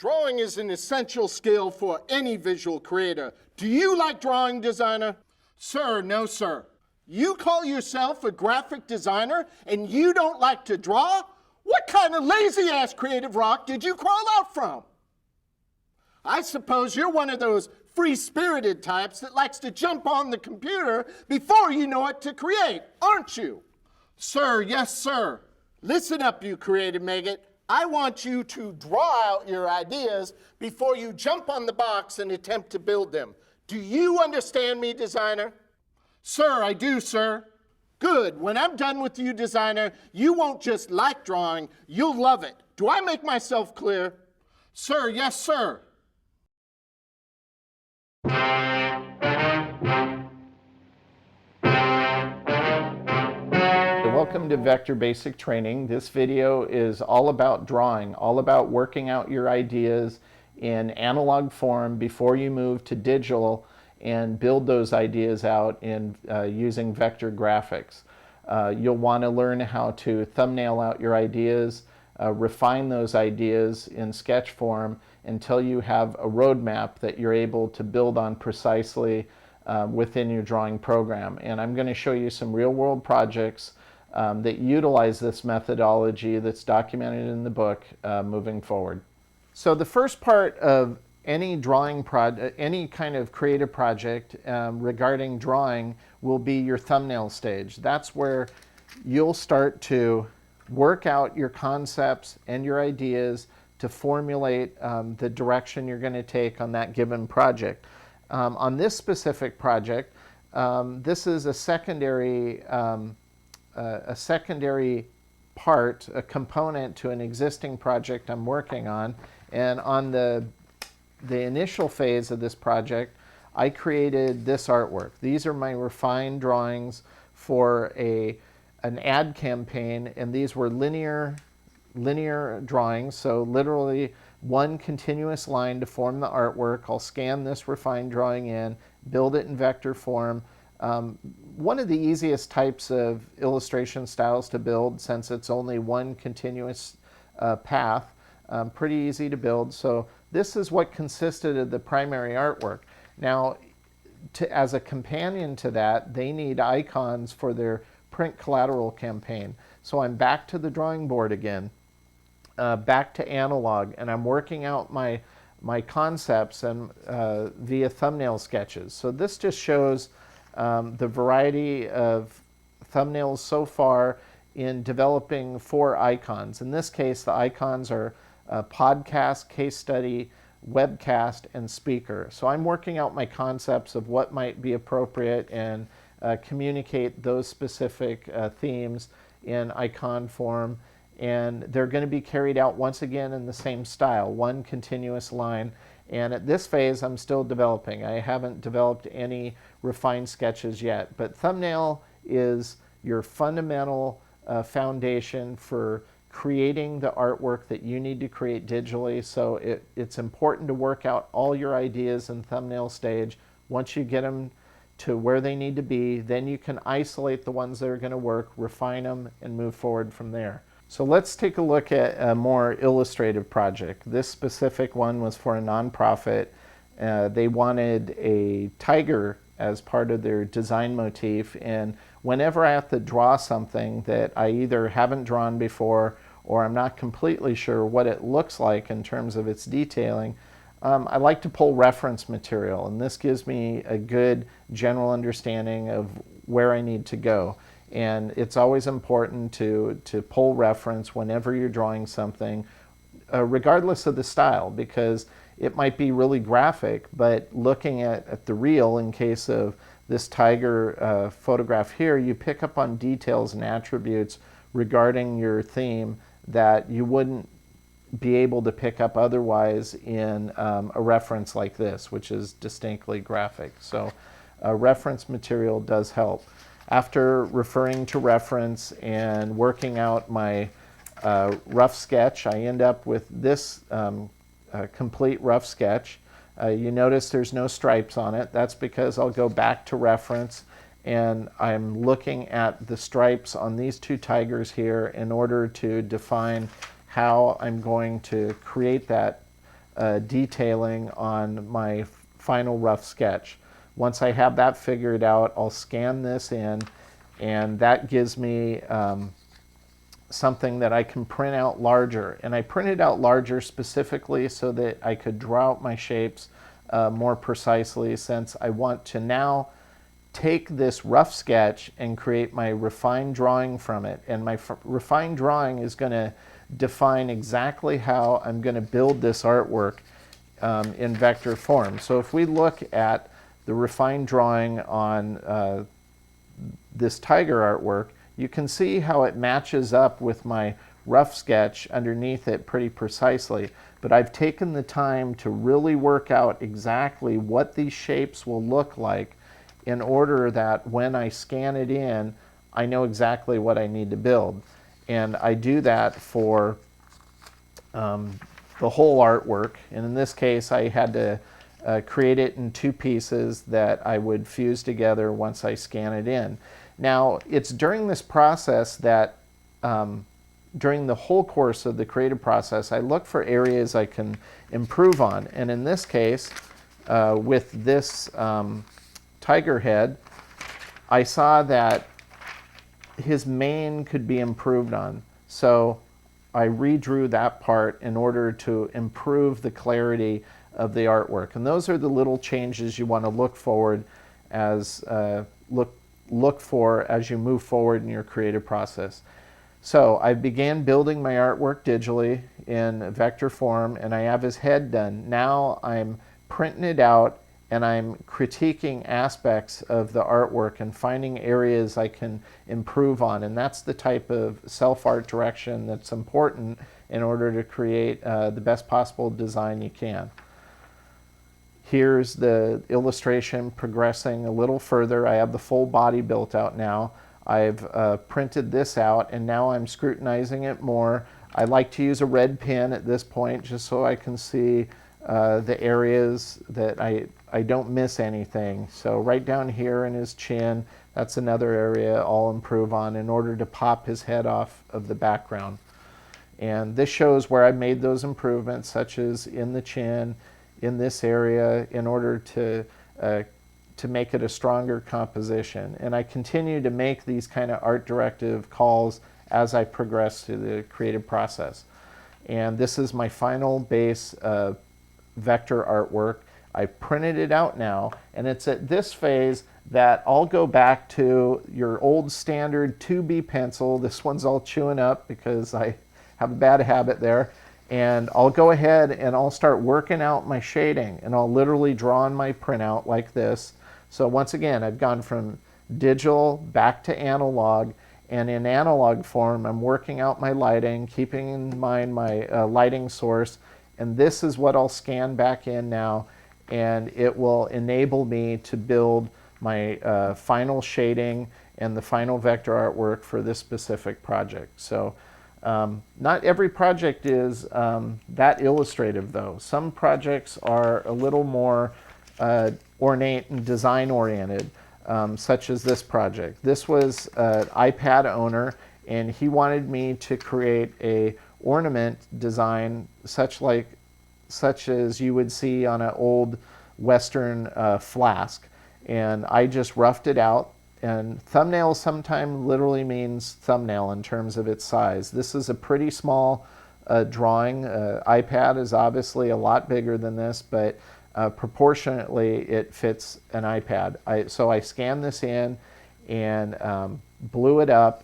Drawing is an essential skill for any visual creator. Do you like drawing, designer? Sir, no sir. You call yourself a graphic designer and you don't like to draw? What kind of lazy-ass creative rock did you crawl out from? I suppose you're one of those free-spirited types that likes to jump on the computer before you know what to create, aren't you? Sir, yes sir. Listen up, you creative maggot. I want you to draw out your ideas before you jump on the box and attempt to build them. Do you understand me, designer? Sir, I do, sir. Good. When I'm done with you, designer, you won't just like drawing, you'll love it. Do I make myself clear? Sir, yes, sir. Welcome to Vector Basic Training. This video is all about drawing, all about working out your ideas in analog form before you move to digital and build those ideas out in using vector graphics. You'll want to learn how to thumbnail out your ideas, refine those ideas in sketch form until you have a roadmap that you're able to build on precisely within your drawing program. And I'm going to show you some real-world projects that utilize this methodology that's documented in the book moving forward. So the first part of any drawing project, any kind of creative project regarding drawing will be your thumbnail stage. That's where you'll start to work out your concepts and your ideas to formulate the direction you're going to take on that given project. On this specific project, this is a secondary part, a component to an existing project I'm working on. And on the initial phase of this project, I created this artwork. These are my refined drawings for an ad campaign, and these were linear drawings, so literally one continuous line to form the artwork. I'll scan this refined drawing in, build it in vector form. One of the easiest types of illustration styles to build, since it's only one continuous path, pretty easy to build. So this is what consisted of the primary artwork. Now, as a companion to that, they need icons for their print collateral campaign. So I'm back to the drawing board again, back to analog, and I'm working out my concepts and via thumbnail sketches. So this just shows the variety of thumbnails so far in developing 4 icons. In this case, the icons are podcast, case study, webcast, and speaker. So I'm working out my concepts of what might be appropriate and communicate those specific themes in icon form. And they're going to be carried out once again in the same style, one continuous line. And at this phase, I'm still developing. I haven't developed any refined sketches yet. But thumbnail is your fundamental foundation for creating the artwork that you need to create digitally. So it's important to work out all your ideas in thumbnail stage. Once you get them to where they need to be, then you can isolate the ones that are going to work, refine them, and move forward from there. So let's take a look at a more illustrative project. This specific one was for a nonprofit. They wanted a tiger as part of their design motif, and whenever I have to draw something that I either haven't drawn before or I'm not completely sure what it looks like in terms of its detailing, I like to pull reference material, and this gives me a good general understanding of where I need to go. And it's always important to pull reference whenever you're drawing something, regardless of the style, because it might be really graphic, but looking at the real, in case of this tiger photograph here, you pick up on details and attributes regarding your theme that you wouldn't be able to pick up otherwise in a reference like this, which is distinctly graphic. So reference material does help. After referring to reference and working out my rough sketch, I end up with this complete rough sketch. You notice there's no stripes on it. That's because I'll go back to reference and I'm looking at the stripes on these 2 tigers here in order to define how I'm going to create that detailing on my final rough sketch. Once I have that figured out, I'll scan this in, and that gives me something that I can print out larger. And I print it out larger specifically so that I could draw out my shapes more precisely, since I want to now take this rough sketch and create my refined drawing from it. And my refined drawing is going to define exactly how I'm going to build this artwork in vector form. So if we look at the refined drawing on this tiger artwork, you can see how it matches up with my rough sketch underneath it pretty precisely. But I've taken the time to really work out exactly what these shapes will look like in order that when I scan it in, I know exactly what I need to build. And I do that for the whole artwork. And in this case, I had to create it in two pieces that I would fuse together once I scan it in. Now, it's during this process that, during the whole course of the creative process, I look for areas I can improve on. And in this case, with this tiger head, I saw that his mane could be improved on. So I redrew that part in order to improve the clarity of the artwork. And those are the little changes you want to look forward as look for as you move forward in your creative process. So I began building my artwork digitally in vector form, and I have his head done. Now I'm printing it out, and I'm critiquing aspects of the artwork and finding areas I can improve on. And that's the type of self-art direction that's important in order to create the best possible design you can. Here's the illustration progressing a little further. I have the full body built out now. I've printed this out, and now I'm scrutinizing it more. I like to use a red pen at this point just so I can see the areas that I don't miss anything. So right down here in his chin, that's another area I'll improve on in order to pop his head off of the background. And this shows where I made those improvements, such as in the chin, in this area, in order to make it a stronger composition. And I continue to make these kind of art directive calls as I progress through the creative process. And this is my final base vector artwork. I printed it out now, and it's at this phase that I'll go back to your old standard 2B pencil. This one's all chewing up because I have a bad habit there. And I'll go ahead and I'll start working out my shading, and I'll literally draw on my printout like this. So once again, I've gone from digital back to analog, and in analog form, I'm working out my lighting, keeping in mind my lighting source, and this is what I'll scan back in now, and it will enable me to build my final shading and the final vector artwork for this specific project. So not every project is that illustrative, though. Some projects are a little more ornate and design oriented, such as this project. This was an iPad owner, and he wanted me to create a ornament design such as you would see on an old Western flask. And I just roughed it out. And thumbnail sometimes literally means thumbnail in terms of its size. This is a pretty small drawing. iPad is obviously a lot bigger than this, but proportionately it fits an iPad. So I scanned this in and blew it up,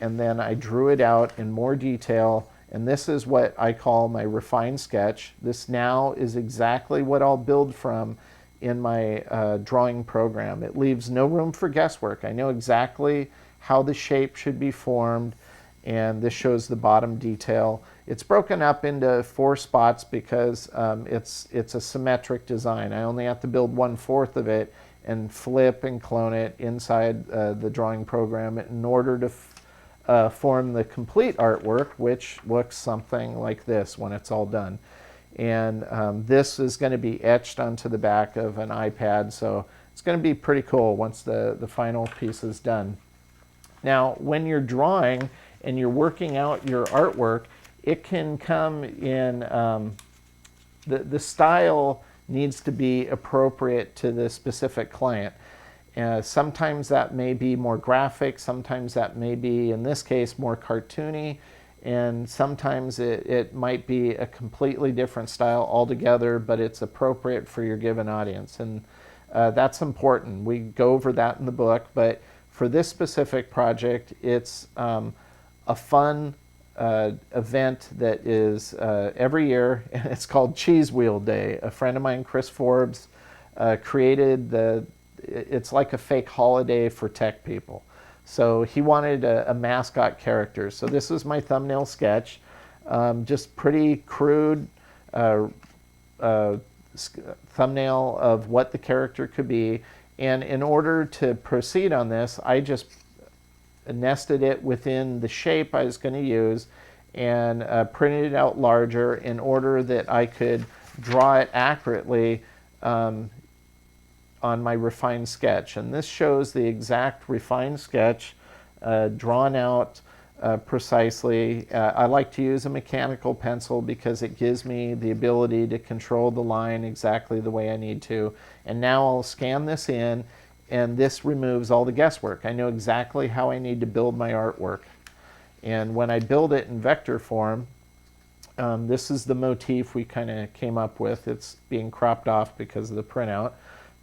and then I drew it out in more detail. And this is what I call my refined sketch. This now is exactly what I'll build from in my drawing program. It leaves no room for guesswork. I know exactly how the shape should be formed, and this shows the bottom detail. It's broken up into 4 spots because it's a symmetric design. I only have to build 1/4 of it and flip and clone it inside the drawing program in order to form the complete artwork, which looks something like this when it's all done. And this is going to be etched onto the back of an iPad, so it's going to be pretty cool once the final piece is done. Now, when you're drawing and you're working out your artwork, it can come in the style needs to be appropriate to the specific client. Sometimes that may be more graphic, sometimes that may be, in this case, more cartoony, and sometimes it might be a completely different style altogether, but it's appropriate for your given audience. And that's important. We go over that in the book, but for this specific project, it's a fun event that is every year, and it's called Cheese Wheel Day. A friend of mine, Chris Forbes, created it's like a fake holiday for tech people. So he wanted a mascot character. So this is my thumbnail sketch, just pretty crude thumbnail of what the character could be. And in order to proceed on this, I just nested it within the shape I was going to use and printed it out larger in order that I could draw it accurately on my refined sketch. And this shows the exact refined sketch drawn out precisely. I like to use a mechanical pencil because it gives me the ability to control the line exactly the way I need to. And now I'll scan this in, and this removes all the guesswork. I know exactly how I need to build my artwork. And when I build it in vector form, this is the motif we kind of came up with. It's being cropped off because of the printout.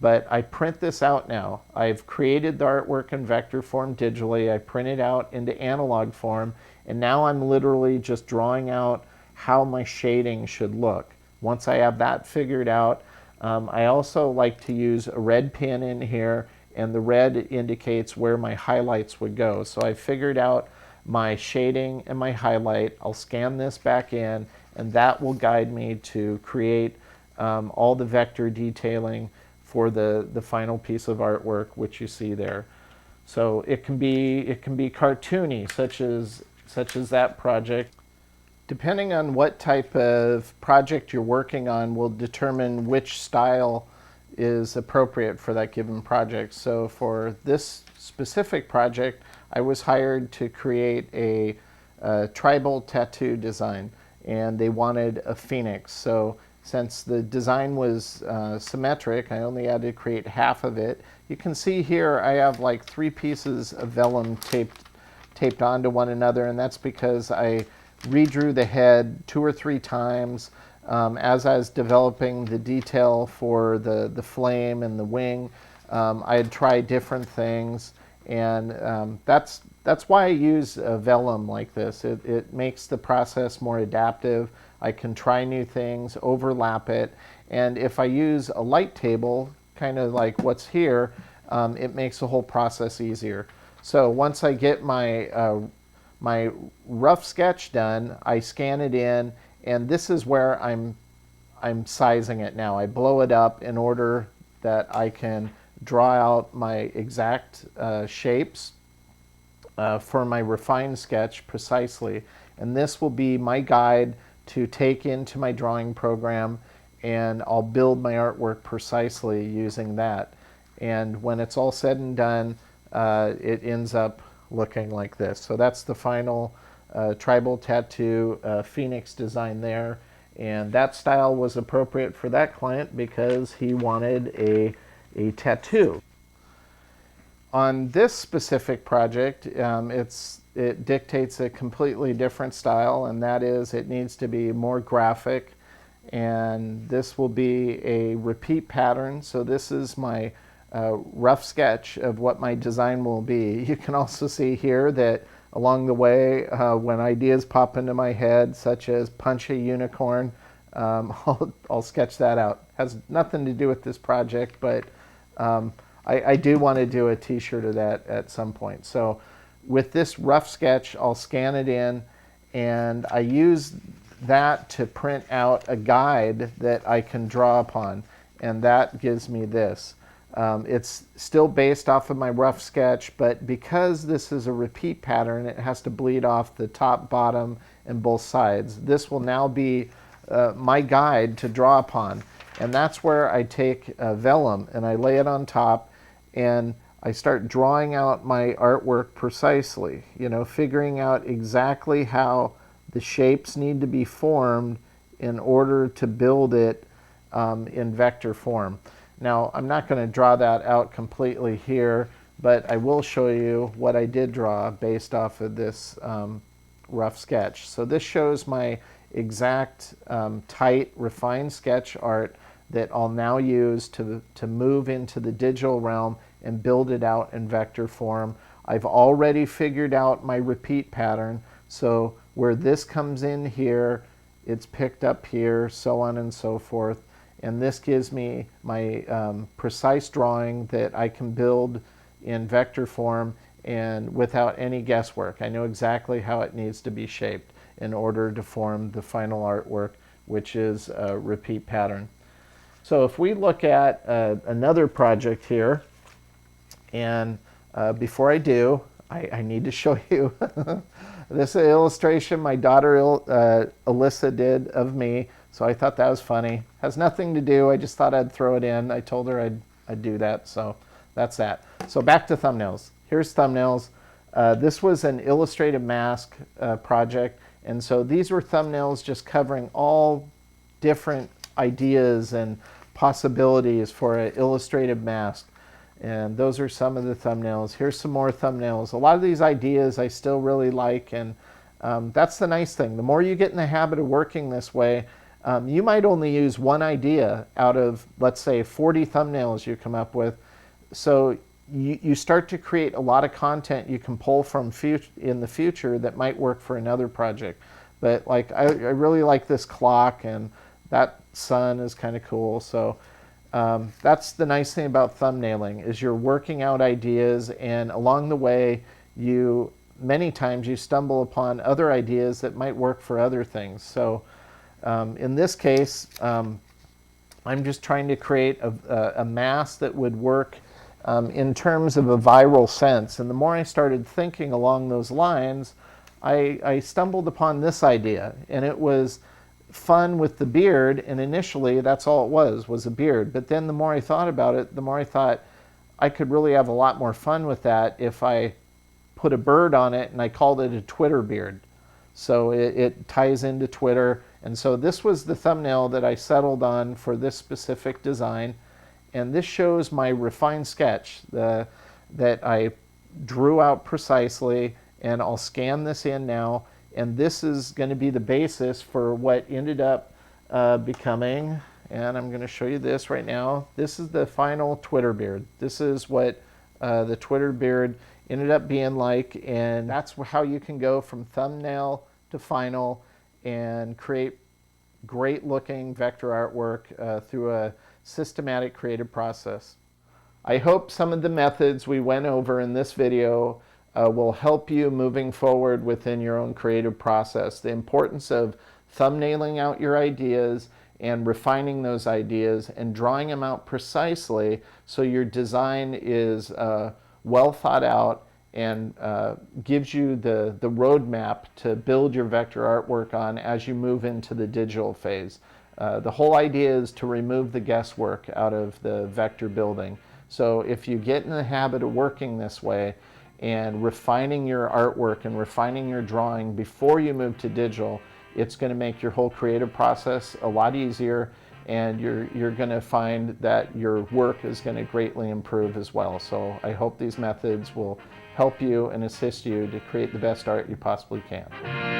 But I print this out now. I've created the artwork in vector form digitally. I print it out into analog form. And now I'm literally just drawing out how my shading should look. Once I have that figured out, I also like to use a red pen in here, and the red indicates where my highlights would go. So I figured out my shading and my highlight. I'll scan this back in, and that will guide me to create all the vector detailing for the final piece of artwork, which you see there. So it can be cartoony, such as that project. Depending on what type of project you're working on will determine which style is appropriate for that given project. So for this specific project, I was hired to create a tribal tattoo design, and they wanted a phoenix. So since the design was symmetric, I only had to create half of it. You can see here I have like 3 pieces of vellum taped onto one another, and that's because I redrew the head 2 or 3 times as I was developing the detail for the flame and the wing. I had tried different things, and that's why I use vellum like this. It makes the process more adaptive. I can try new things, overlap it, and if I use a light table, kind of like what's here, it makes the whole process easier. So once I get my my rough sketch done, I scan it in, and this is where I'm sizing it now. I blow it up in order that I can draw out my exact shapes for my refined sketch precisely. And this will be my guide to take into my drawing program, and I'll build my artwork precisely using that. And when it's all said and done, it ends up looking like this. So that's the final tribal tattoo phoenix design there. And that style was appropriate for that client because he wanted a tattoo. On this specific project, it dictates a completely different style, and that is it needs to be more graphic, and this will be a repeat pattern. So this is my rough sketch of what my design will be. You can also see here that along the way, when ideas pop into my head, such as punch a unicorn, I'll sketch that out. Has nothing to do with this project, but I do want to do a t-shirt of that at some point. So with this rough sketch, I'll scan it in, and I use that to print out a guide that I can draw upon, and that gives me this. It's still based off of my rough sketch, but because this is a repeat pattern, it has to bleed off the top, bottom, and both sides. This will now be my guide to draw upon, and that's where I take vellum and I lay it on top, and I start drawing out my artwork precisely, figuring out exactly how the shapes need to be formed in order to build it in vector form. Now, I'm not going to draw that out completely here, but I will show you what I did draw based off of this rough sketch. So this shows my exact tight, refined sketch art that I'll now use to move into the digital realm and build it out in vector form. I've already figured out my repeat pattern, so where this comes in here, it's picked up here, so on and so forth. And this gives me my precise drawing that I can build in vector form and without any guesswork. I know exactly how it needs to be shaped in order to form the final artwork, which is a repeat pattern. So if we look at another project here, and before I do, I need to show you this illustration my daughter Alyssa did of me. So I thought that was funny. Has nothing to do, I just thought I'd throw it in. I told her I'd do that, so that's that. So back to thumbnails. Here's thumbnails. This was an Illustrative Mask project, and so these were thumbnails just covering all different ideas and possibilities for an illustrative mask. And those are some of the thumbnails. Here's some more thumbnails. A lot of these ideas I still really like, and that's the nice thing. The more you get in the habit of working this way, you might only use one idea out of, let's say, 40 thumbnails you come up with. So you start to create a lot of content you can pull from in the future that might work for another project. But like I really like this clock, and that sun is kind of cool. So that's the nice thing about thumbnailing, is you're working out ideas, and along the way many times you stumble upon other ideas that might work for other things. So in this case, I'm just trying to create a mask that would work in terms of a viral sense. And the more I started thinking along those lines, I stumbled upon this idea, and it was fun with the beard, and initially that's all it was a beard. But then the more I thought about it, the more I thought I could really have a lot more fun with that if I put a bird on it and I called it a Twitter beard. So it ties into Twitter. And so this was the thumbnail that I settled on for this specific design. And this shows my refined sketch that I drew out precisely, and I'll scan this in now. And this is going to be the basis for what ended up becoming, and I'm going to show you this right now. This is the final Twitter beard. This is what the Twitter beard ended up being like, and that's how you can go from thumbnail to final and create great looking vector artwork through a systematic creative process. I hope some of the methods we went over in this video will help you moving forward within your own creative process. The importance of thumbnailing out your ideas and refining those ideas and drawing them out precisely so your design is well thought out and gives you the roadmap to build your vector artwork on as you move into the digital phase. The whole idea is to remove the guesswork out of the vector building. So if you get in the habit of working this way, and refining your artwork and refining your drawing before you move to digital, it's going to make your whole creative process a lot easier, and you're going to find that your work is going to greatly improve as well. So I hope these methods will help you and assist you to create the best art you possibly can.